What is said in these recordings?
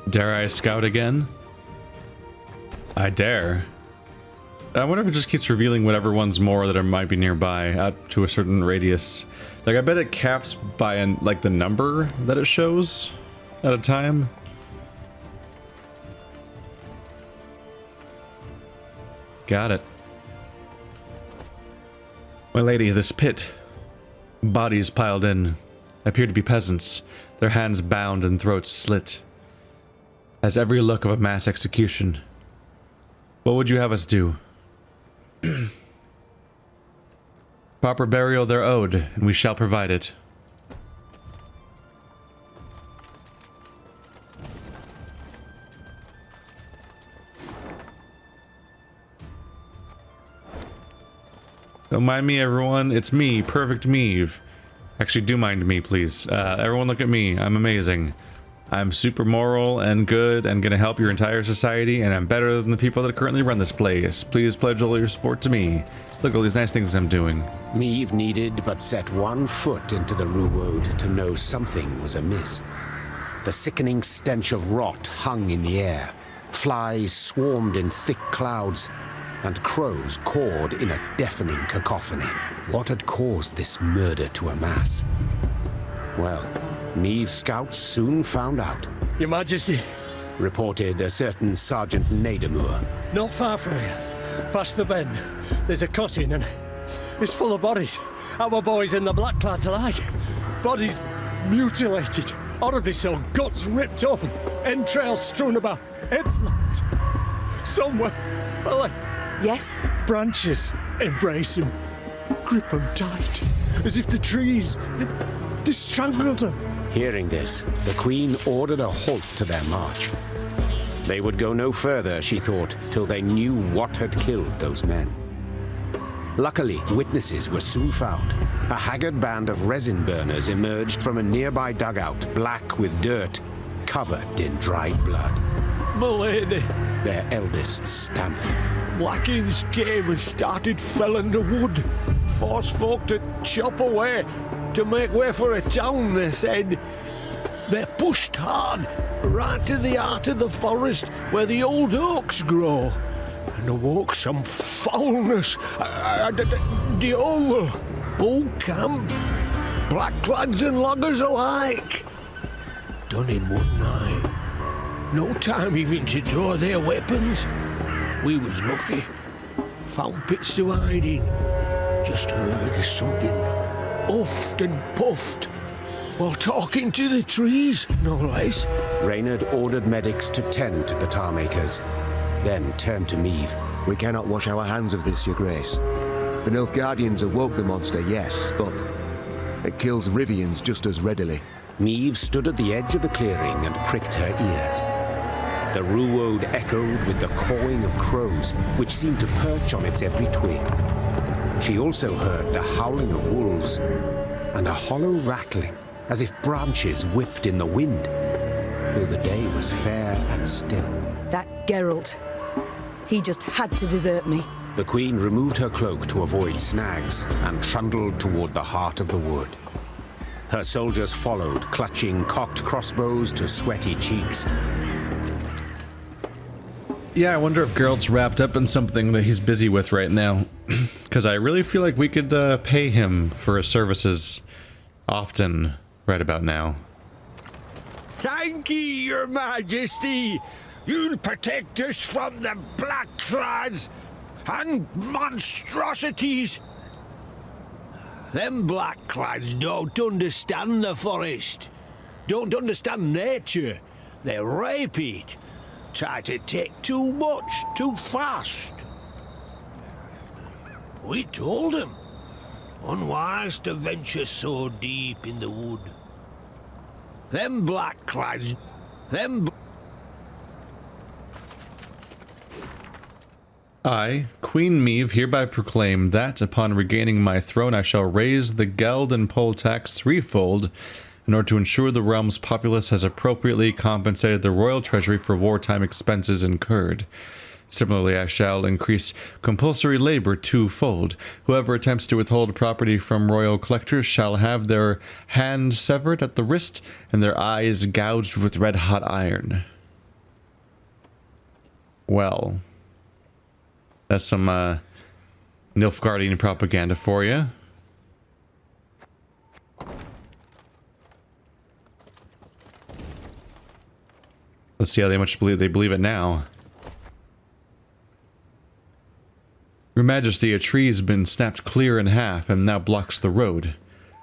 Dare I scout again? I dare. I wonder if it just keeps revealing whatever ones more that might be nearby out to a certain radius. Like, I bet it caps by like the number that it shows at a time. Got it. My lady, this pit. Bodies piled in. Appear to be peasants, their hands bound and throats slit. Has every look of a mass execution. What would you have us do? Proper burial they're owed, and we shall provide it. Don't mind me, everyone. It's me, Perfect Meve. Actually, do mind me, please. Everyone look at me. I'm amazing. I'm super moral and good and gonna help your entire society, and I'm better than the people that currently run this place. Please pledge all your support to me. Look at all these nice things I'm doing. Meve needed but set one foot into the Ruwode to know something was amiss. The sickening stench of rot hung in the air. Flies swarmed in thick clouds, and crows cawed in a deafening cacophony. What had caused this murder to amass? Well, Meve's scouts soon found out. Your Majesty, Reported a certain Sergeant Nadamur. not far from here, past the bend, there's a cottage and it's full of bodies. Our boys and the blackclads alike. Bodies mutilated, horribly so, guts ripped open, entrails strewn about, heads locked. Somewhere, well, like Yes? branches embrace him, grip him tight, as if the trees, they strangled him. Hearing this, the Queen ordered a halt to their march. They would go no further, she thought, till they knew what had killed those men. Luckily, witnesses were soon found. A haggard band of resin burners emerged from a nearby dugout, black with dirt, covered in dried blood. My lady, Their eldest stammered. Blackins came and started felling the wood. Forced folk to chop away, to make way for a town, they said. They pushed hard, right to the heart of the forest where the old oaks grow, and awoke some foulness. The whole camp, blackclads and loggers alike. Done in one night. No time even to draw their weapons. We was lucky. Found pits to hide in. Just heard something huffed and puffed while talking to the trees, no less. Reynard ordered medics to tend to the tar makers, then turned to Meve. We cannot wash our hands of this, Your Grace. The Nilfgaardians awoke the monster, yes, but it kills Rivians just as readily. Meve stood at the edge of the clearing and pricked her ears. The Ruwode echoed with the cawing of crows, which seemed to perch on its every twig. She also heard the howling of wolves and a hollow rattling, as if branches whipped in the wind, though the day was fair and still. That Geralt. He just had to desert me. The Queen removed her cloak to avoid snags and trundled toward the heart of the wood. Her soldiers followed, clutching cocked crossbows to sweaty cheeks. Yeah, I wonder if Geralt's wrapped up in something that he's busy with right now. Because I really feel like we could pay him for his services often right about now. Thank ye, Your Majesty. You'll protect us from the blackclads and monstrosities. Them blackclads don't understand the forest. Don't understand nature. They rape it. Try to take too much, too fast. We told them. Unwise to venture so deep in the wood. Them blackclads, I, Queen Meve, hereby proclaim that, upon regaining my throne, I shall raise the geld and poll tax threefold, in order to ensure the realm's populace has appropriately compensated the royal treasury for wartime expenses incurred. Similarly, I shall increase compulsory labor twofold. Whoever attempts to withhold property from royal collectors shall have their hand severed at the wrist and their eyes gouged with red-hot iron. Well, that's some Nilfgaardian propaganda for you. Let's see how much they believe it now. Your Majesty, a tree has been snapped clear in half and now blocks the road.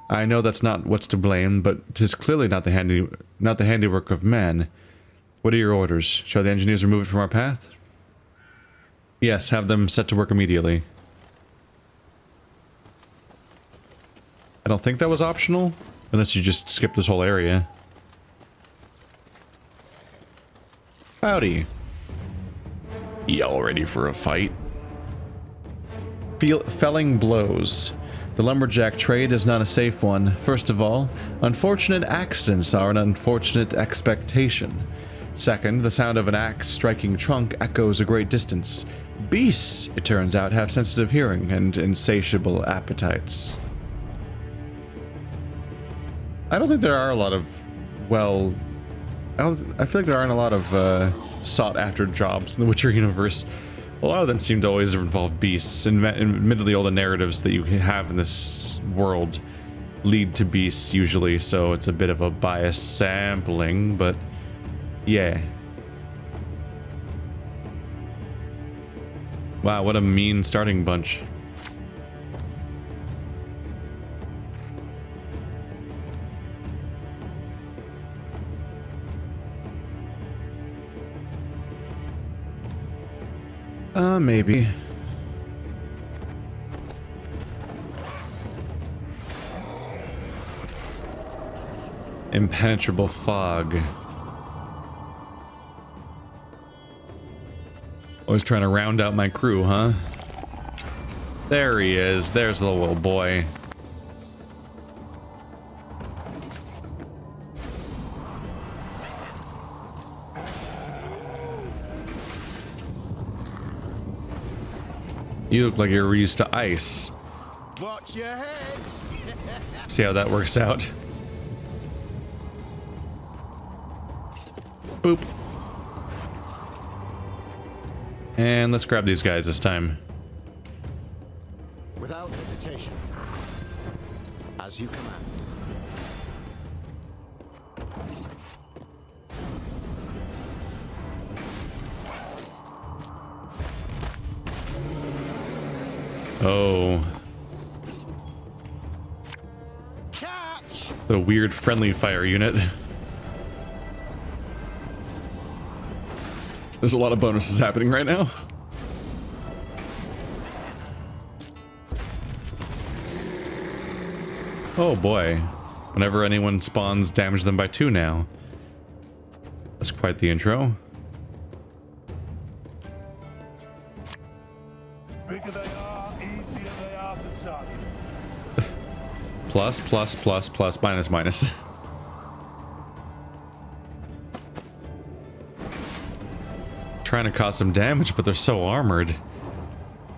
I know that's not what's to blame, but 'tis clearly not the handiwork of man. What are your orders? Shall the engineers remove it from our path? Yes, have them set to work immediately. I don't think that was optional, unless you just skip this whole area. Howdy. Y'all ready for a fight? Felling blows. The lumberjack trade is not a safe one. First of all, unfortunate accidents are an unfortunate expectation. Second, the sound of an axe striking trunk echoes a great distance. Beasts, it turns out, have sensitive hearing and insatiable appetites. I don't think there are a lot of, well, I feel like there aren't a lot of sought-after jobs in the Witcher universe. A lot of them seem to always involve beasts, and admittedly all the narratives that you have in this world lead to beasts usually, so it's a bit of a biased sampling, but yeah. Wow, what a mean starting bunch. Maybe. Impenetrable fog. Always trying to round out my crew, huh? There he is. There's the little boy. You look like you're used to ice. Watch your heads. See how that works out. Boop. And let's grab these guys this time. Without hesitation. As you command. Oh. Catch! The weird friendly fire unit. There's a lot of bonuses happening right now. Oh boy. Whenever anyone spawns, damage them by 2 now. That's quite the intro. Bigger they are, easier they are to target. Plus, plus, plus, plus, minus, minus. Trying to cause some damage, but they're so armored.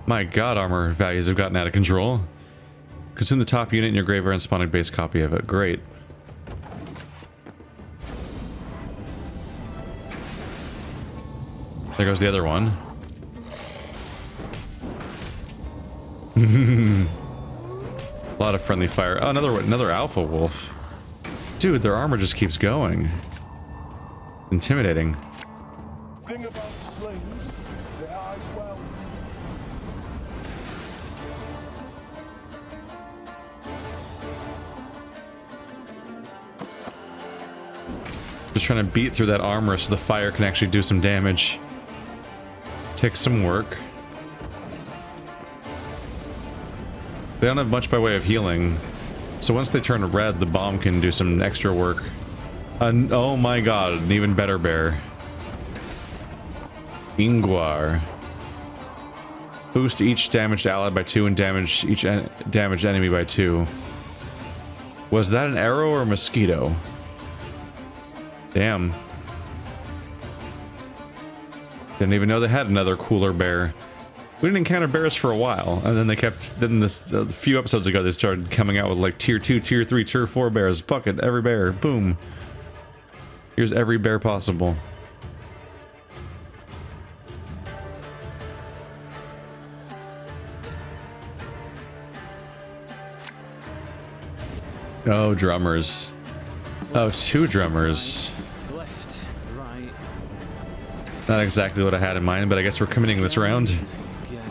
My god, armor values have gotten out of control. Consume the top unit in your graveyard and spawn a base copy of it. Great. There goes the other one. A lot of friendly fire. Oh, another alpha wolf. Dude, their armor just keeps going. Intimidating. Thing about slings, they hide well. Just trying to beat through that armor so the fire can actually do some damage. Takes some work. They don't have much by way of healing. So once they turn red, the bomb can do some extra work. Oh my god, an even better bear. Ingvar. Boost each damaged ally by 2 and damage each damaged enemy by 2. Was that an arrow or a mosquito? Damn. Didn't even know they had another cooler bear. We didn't encounter bears for a while, and then they kept. Then this a few episodes ago, they started coming out with like tier 2, tier 3, tier 4 bears. Fuck it, every bear, boom. Here's every bear possible. Oh, drummers. Oh, 2 drummers. Left, right, Not exactly what I had in mind, but I guess we're committing this round. again.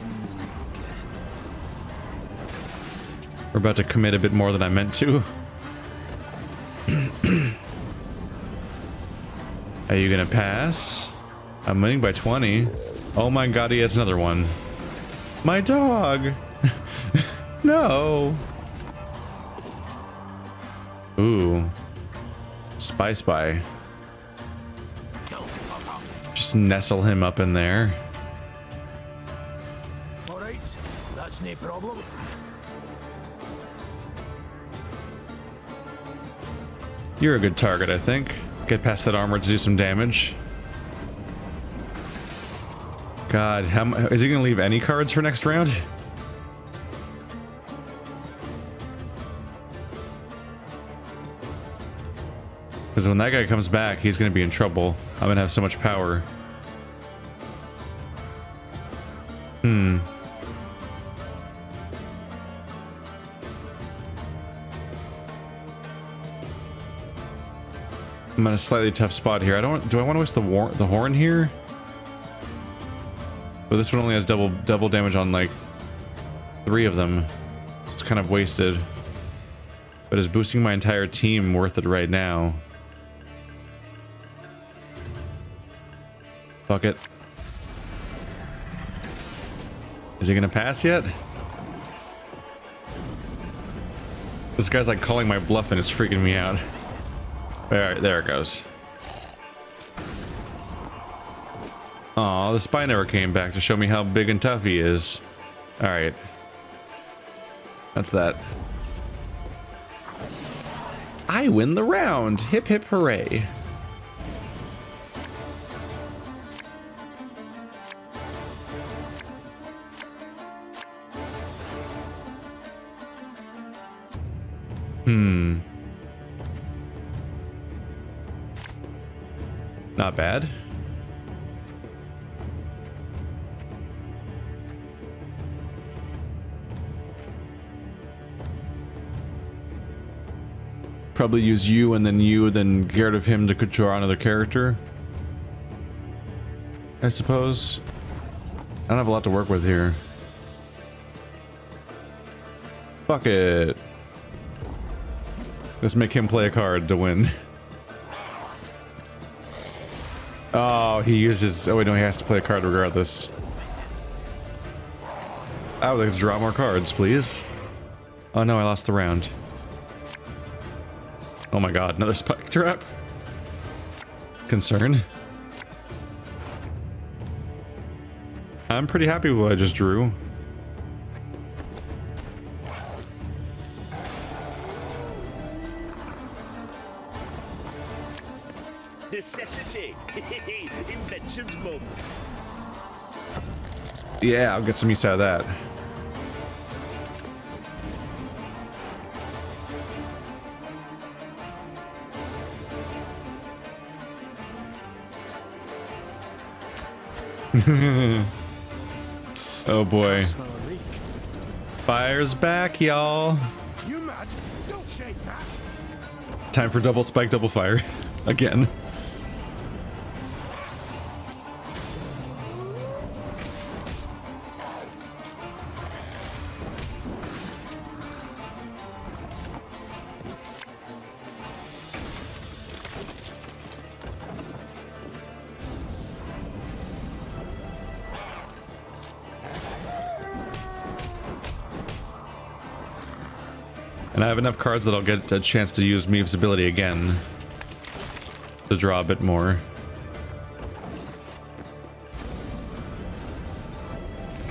We're about to commit a bit more than I meant to. Are you gonna pass? I'm winning by 20. Oh my god, he has another one. My dog! No! Ooh. Spy. Just nestle him up in there. All right, that's no problem. You're a good target, I think. Get past that armor to do some damage. God, is he gonna leave any cards for next round? Because when that guy comes back, he's gonna be in trouble. I'm gonna have so much power. I'm in a slightly tough spot here. Do I want to waste the horn here? But this one only has double damage on like 3 of them. It's kind of wasted. But is boosting my entire team worth it right now? Fuck it. Is he gonna pass yet? This guy's like calling my bluff and it's freaking me out. Alright, there it goes. Aw, the spy never came back to show me how big and tough he is. Alright. That's that. I win the round! Hip hip hooray! Not bad. Probably use you and then get rid of him to draw another character, I suppose. I don't have a lot to work with here. Fuck it. Let's make him play a card to win. Oh, he uses... Oh, wait, no, he has to play a card regardless. I would like to draw more cards, please. Oh, no, I lost the round. Oh my god, another spike trap. Concern. I'm pretty happy with what I just drew. Necessity. Invention's mum. Yeah, I'll get some use out of that. Oh boy. Smell a leak. Fire's back, y'all. You mad? Don't shake that. Time for double spike, double fire. Again. And I have enough cards that I'll get a chance to use Meve's ability again to draw a bit more.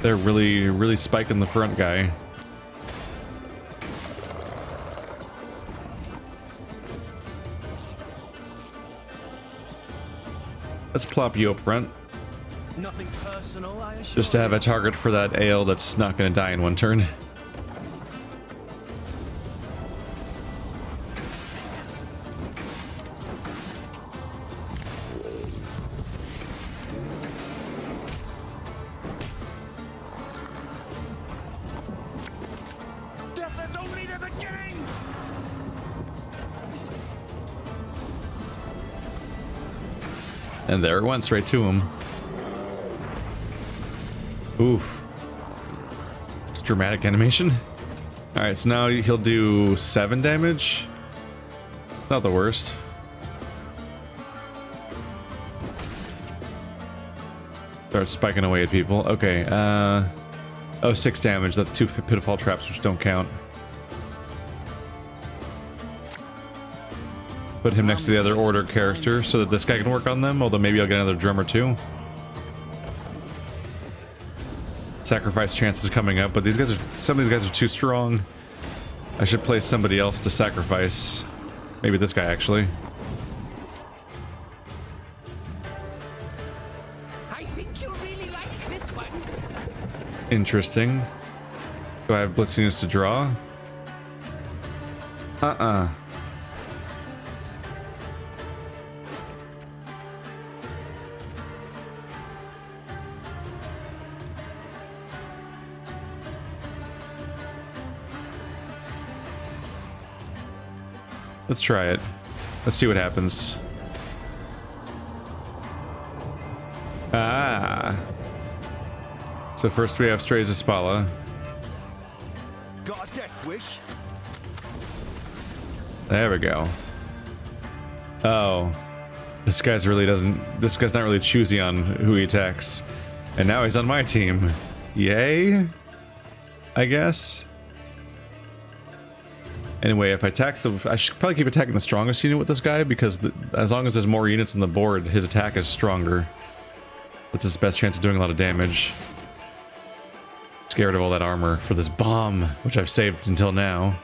They're really spiking the front guy. Let's plop you up front. Nothing personal, I assure Just to have a target for that ale that's not going to die in one turn. And there it went straight to him. Oof. It's dramatic animation. Alright, so now he'll do 7 damage. Not the worst. Start spiking away at people. Okay, oh, 6 damage. That's 2 pitfall traps, which don't count. Put him next to the other order character so that this guy can work on them, although maybe I'll get another drum or 2. Sacrifice chances coming up, but these guys are, some of these guys are too strong. I should place somebody else to sacrifice. Maybe this guy, actually. I think you'll really like this one. Interesting. Do I have blitz units to draw? Let's try it. Let's see what happens. Ah. So first we have Strays of Spala. Got a death wish? There we go. Oh. This guy's really doesn't... This guy's not really choosy on who he attacks. And now he's on my team. Yay? I guess. Anyway, if I attack the... I should probably keep attacking the strongest unit with this guy, because as long as there's more units on the board, his attack is stronger. That's his best chance of doing a lot of damage. Scared of all that armor for this bomb, which I've saved until now.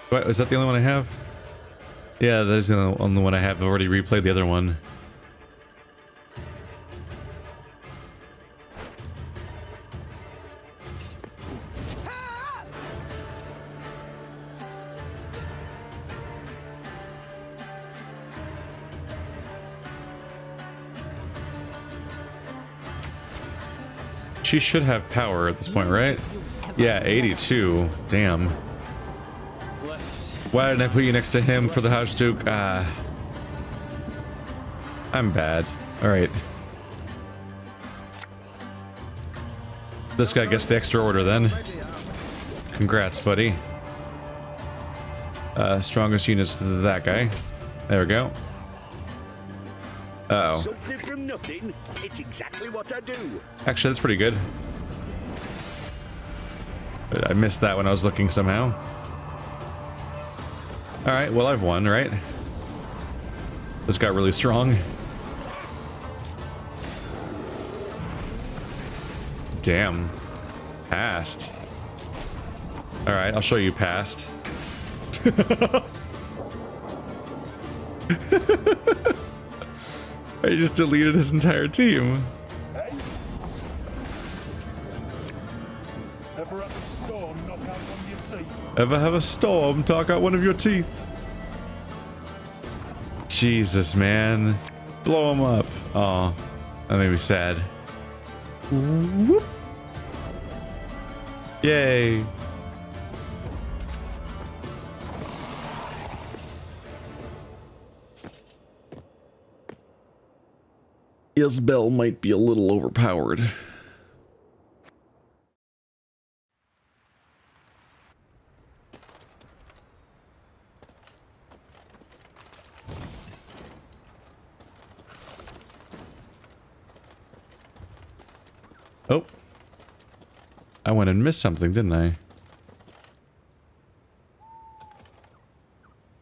What, is that the only one I have? Yeah, that's the only one I have. I've already replayed the other one. She should have power at this point, right? Yeah, 82. Damn. Why didn't I put you next to him for the Hajduk? I'm bad. Alright. This guy gets the extra order then. Congrats, buddy. Strongest units to that guy. There we go. Uh-oh. Something from nothing. It's exactly what I do. Actually, that's pretty good. But I missed that when I was looking somehow. Alright, well I've won, right? This got really strong. Damn. Passed. Alright, I'll show you passed. I just deleted his entire team. Ever have a storm knock out one of your teeth? Ever have a storm talk out one of your teeth? Jesus, man. Blow him up. Aw. That made me sad. Whoop. Yay. Isbell might be a little overpowered. Oh. I went and missed something, didn't I?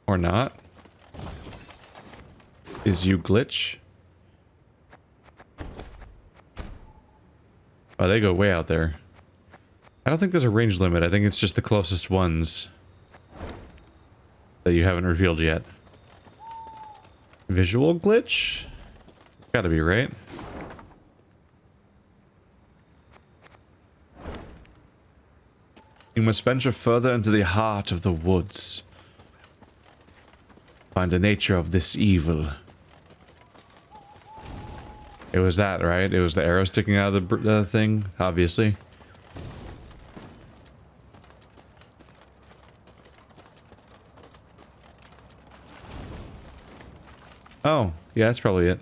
Or not? Is you glitch? Oh, they go way out there. I don't think there's a range limit. I think it's just the closest ones that you haven't revealed yet. Visual glitch? Gotta be, right? You must venture further into the heart of the woods. Find the nature of this evil. It was that, right? It was the arrow sticking out of the thing, obviously. Oh, yeah, that's probably it.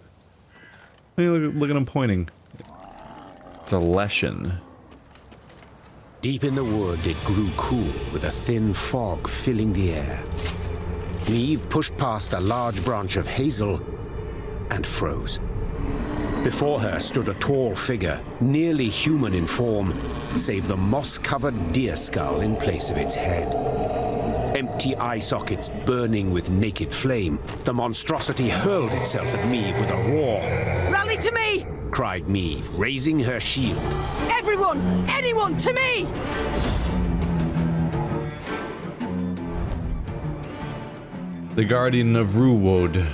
Look at him pointing. It's a lesson. Deep in the wood, it grew cool with a thin fog filling the air. Meve pushed past a large branch of hazel and froze. Before her stood a tall figure, nearly human in form, save the moss-covered deer skull in place of its head. Empty eye sockets burning with naked flame, the monstrosity hurled itself at Meve with a roar. Rally to me! Cried Meve, raising her shield. Everyone! Anyone to me! The Guardian of Ruwood.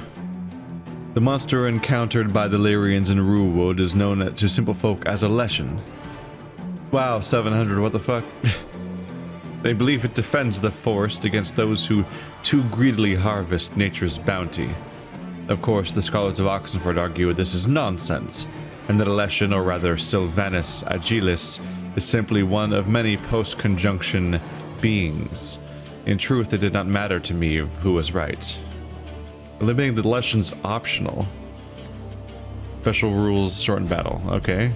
The monster encountered by the Lyrians in Ruwood is known to simple folk as a lesson. Wow, 700, what the fuck? They believe it defends the forest against those who too greedily harvest nature's bounty. Of course, the scholars of Oxenford argue this is nonsense, and that a lesson, or rather Sylvanus agilis, is simply one of many post-conjunction beings. In truth, it did not matter to Meve who was right. Eliminating the lesson's optional. Special rules shorten battle. Okay.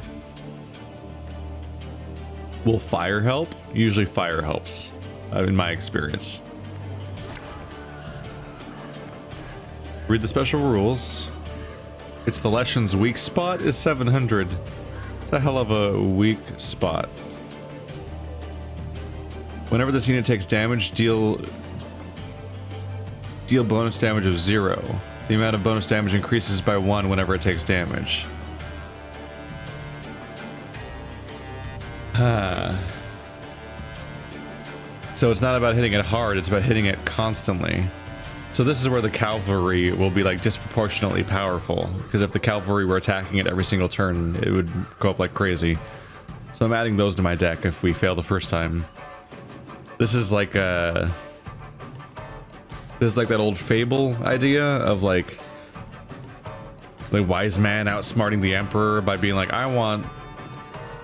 Will fire help? Usually fire helps, in my experience. Read the special rules. It's the lesson's weak spot is 700. It's a hell of a weak spot. Whenever this unit takes damage, deal bonus damage of 0. The amount of bonus damage increases by 1 whenever it takes damage. So it's not about hitting it hard, it's about hitting it constantly. So this is where the cavalry will be like disproportionately powerful, because if the cavalry were attacking it every single turn, it would go up like crazy. So I'm adding those to my deck if we fail the first time. This is like that old fable idea of like the wise man outsmarting the emperor by being like,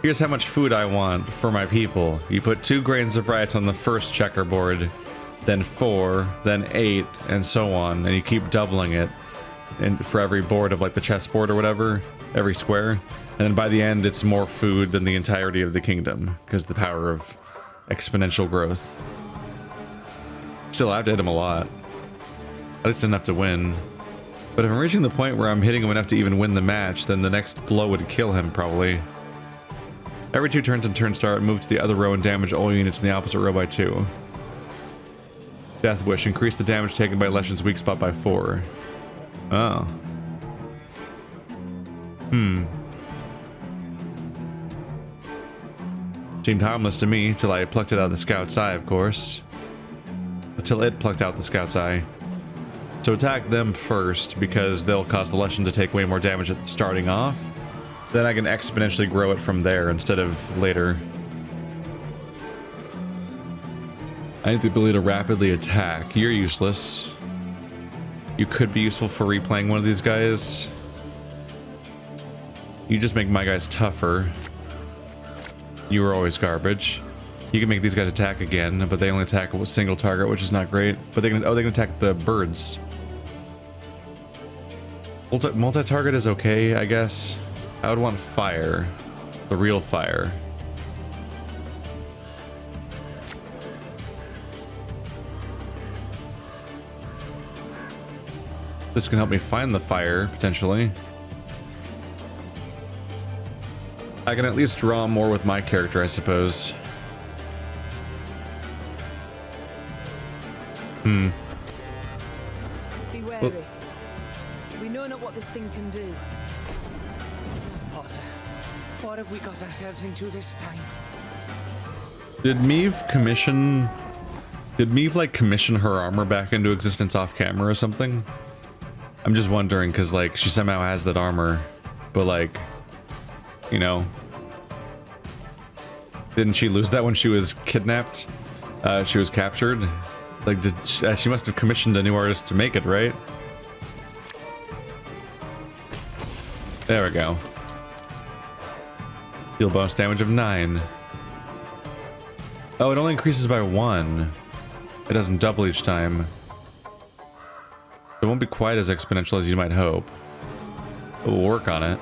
here's how much food I want for my people. You put 2 grains of rice on the first checkerboard, then 4, then 8, and so on, and you keep doubling it, and for every board of like the chessboard or whatever, every square, and then by the end it's more food than the entirety of the kingdom, because the power of exponential growth. Still, I have to hit him a lot, at least enough to win. But if I'm reaching the point where I'm hitting him enough to even win the match, then the next blow would kill him probably. Every 2 turns in turn start, move to the other row and damage all units in the opposite row by 2. Death Wish, increase the damage taken by Lesion's weak spot by 4. Oh. Seemed harmless to me, till I plucked it out of the scout's eye, of course. Until it plucked out the scout's eye. So attack them first, because they'll cause the Lesion to take way more damage at starting off. Then I can exponentially grow it from there instead of later. I need the ability to rapidly attack. You're useless. You could be useful for replaying one of these guys. You just make my guys tougher. You were always garbage. You can make these guys attack again, but they only attack a single target, which is not great. But they can attack the birds. Multi-target is okay, I guess. I would want fire. The real fire. This can help me find the fire, potentially. I can at least draw more with my character, I suppose. Be wary. We know not what this thing can do. What have we got ourselves into this time? Did Meve like commission her armor back into existence off camera or something? I'm just wondering, because like she somehow has that armor, but like, you know, didn't she lose that when she was kidnapped? She was captured. Like, she must have commissioned a new artist to make it, right? There we go. Deal bonus damage of 9. Oh, it only increases by 1. It doesn't double each time. It won't be quite as exponential as you might hope. But we'll work on it.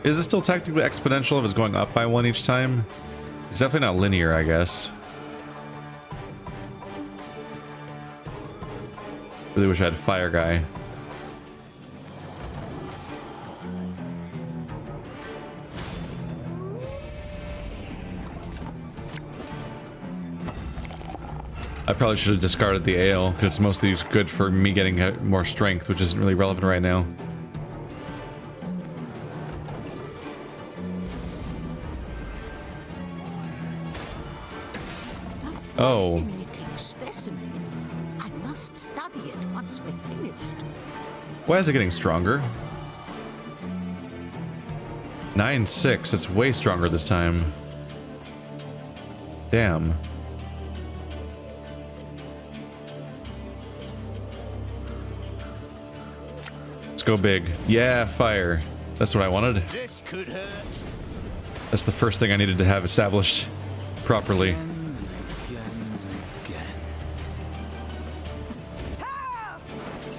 Is it still technically exponential if it's going up by 1 each time? It's definitely not linear, I guess. Really wish I had a fire guy. I probably should have discarded the ale, because it's mostly good for me getting more strength, which isn't really relevant right now. Oh. Fascinating specimen. I must study it once we're finished. Why is it getting stronger? 9-6. It's way stronger this time. Damn. Let's go big. Yeah, fire. That's what I wanted. This could hurt. That's the first thing I needed to have established properly.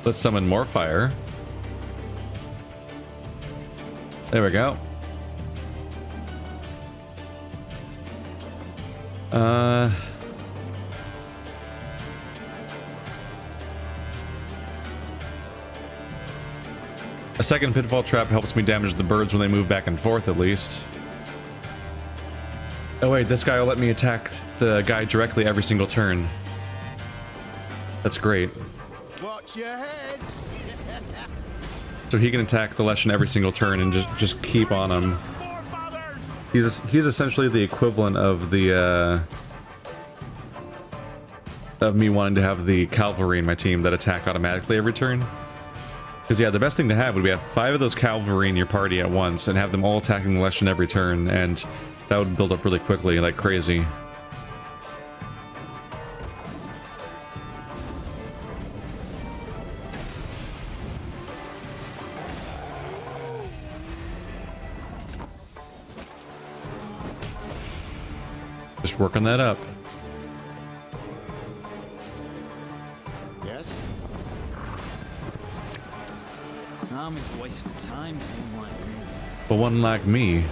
Let's summon more fire. There we go. A second pitfall trap helps me damage the birds when they move back and forth, at least. Oh wait, this guy will let me attack the guy directly every single turn. That's great. Watch your heads. So he can attack the Leshen every single turn and just keep on him. He's essentially the equivalent of the of me wanting to have the cavalry in my team that attack automatically every turn. Because yeah, the best thing to have would be have 5 of those cavalry in your party at once and have them all attacking the Leshen every turn, and that would build up really quickly, like crazy. Just working that up. Yes. It's a waste of time for one like me. But one like me.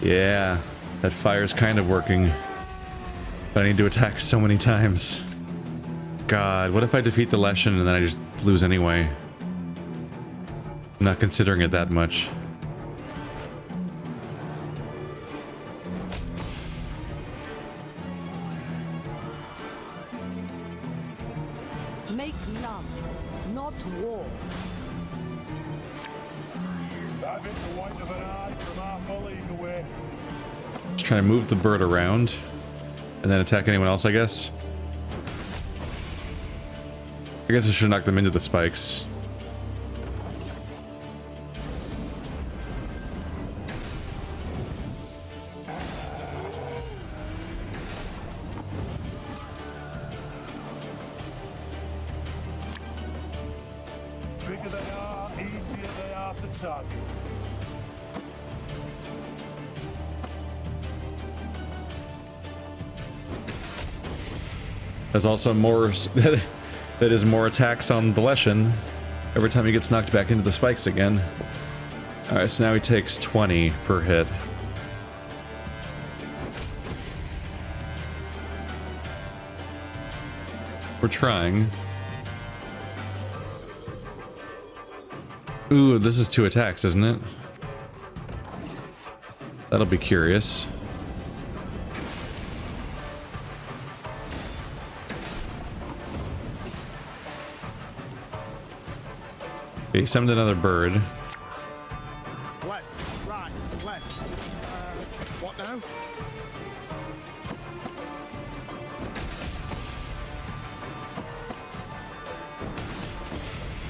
Yeah, that fire's kind of working. But I need to attack so many times. God, what if I defeat the Leshen and then I just lose anyway? I'm not considering it that much. Make love, not war. That bit the white of an eye from our colleague away. Just trying to move the bird around and then attack anyone else, I guess. I guess I should knock them into the spikes. Bigger they are, easier they are to target. There's also more that is more attacks on the Leshen every time he gets knocked back into the spikes again. Alright, so now he takes 20 per hit. We're trying. Ooh, this is 2 attacks, isn't it? That'll be curious. Okay, he summoned another bird. Left, right, left. What now?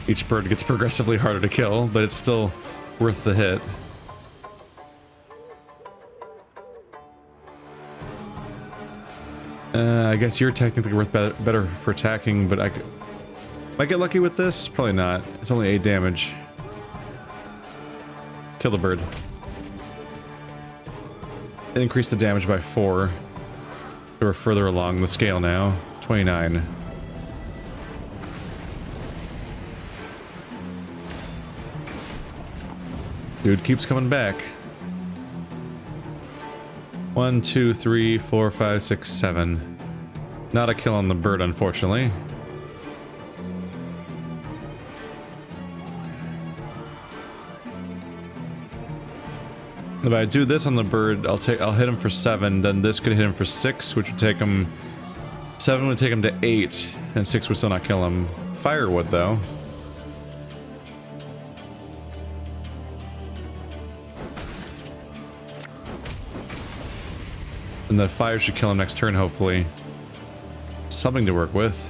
Each bird gets progressively harder to kill, but it's still worth the hit. I guess you're technically worth better for attacking, but I might get lucky with this. Probably not. It's only 8 damage. Kill the bird. Increase the damage by 4. So we're further along the scale now. 29. Dude keeps coming back. 1, 2, 3, 4, 5, 6, 7. Not a kill on the bird, unfortunately. If I do this on the bird, I'll hit him for 7, then this could hit him for 6, which would take him... 7 would take him to 8, and 6 would still not kill him. Fire would, though. And that fire should kill him next turn, hopefully. Something to work with.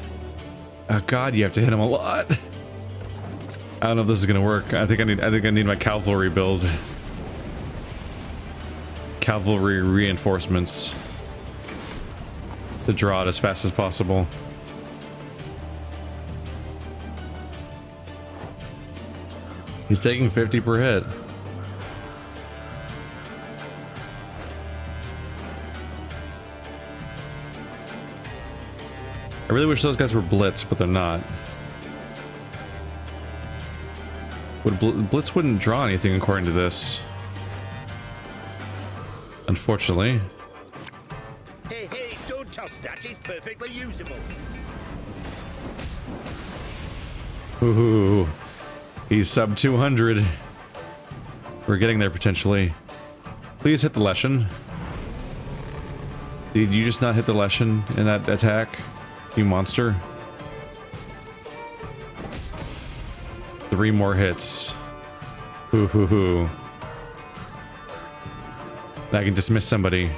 Oh god, you have to hit him a lot. I don't know if this is gonna work. I think I need my cavalry build. Cavalry reinforcements to draw it as fast as possible. He's taking 50 per hit. I really wish those guys were blitz, but they're not. Blitz wouldn't draw anything according to this. Unfortunately. Hey, hey, don't toss that. It's perfectly usable. Ooh, he's sub 200. We're getting there potentially. Please hit the Leshen. Did you just not hit the Leshen in that attack? You monster. 3 more hits. Hoo hoo hoo. I can dismiss somebody.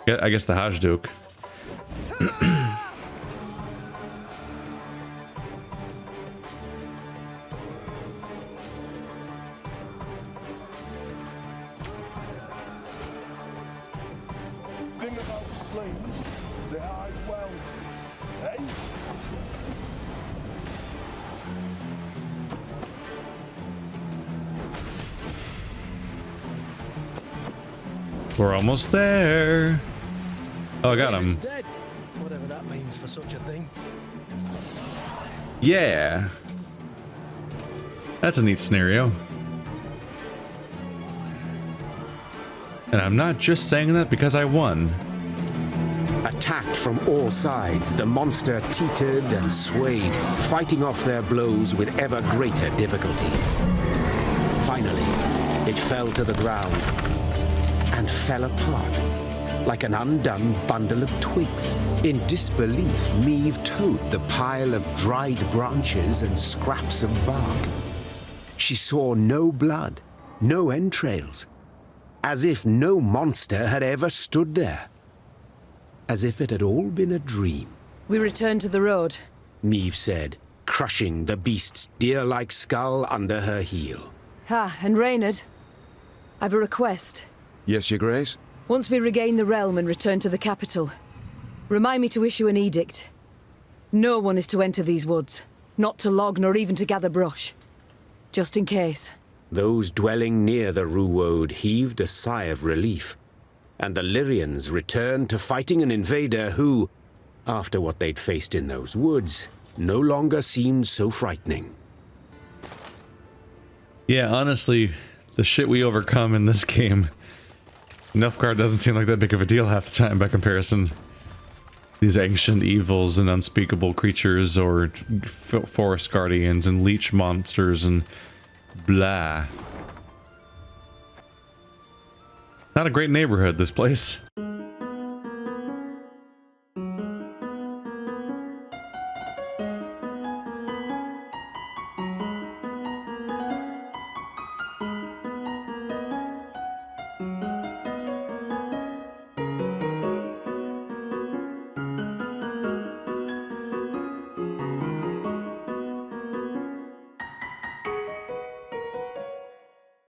Yeah, I guess the Hajduke. Thing about slings, they hide well. Hey? We're almost there. Oh, I got him. Dead. Whatever that means for such a thing. Yeah. That's a neat scenario. And I'm not just saying that because I won. Attacked from all sides, the monster teetered and swayed, fighting off their blows with ever greater difficulty. Finally, it fell to the ground and fell apart like an undone bundle of twigs. In disbelief, Meve towed the pile of dried branches and scraps of bark. She saw no blood, no entrails, as if no monster had ever stood there. As if it had all been a dream. We return to the road. Meve said, crushing the beast's deer-like skull under her heel. Ah, and Reynard, I've a request. Yes, Your Grace? Once we regain the realm and return to the capital, remind me to issue an edict. No one is to enter these woods, not to log nor even to gather brush. Just in case. Those dwelling near the Ruwode heaved a sigh of relief, and the Lyrians returned to fighting an invader who, after what they'd faced in those woods, no longer seemed so frightening. Yeah, honestly, the shit we overcome in this game, Nilfgaard doesn't seem like that big of a deal half the time by comparison. These ancient evils and unspeakable creatures, or forest guardians and leech monsters and blah. Not a great neighborhood, this place.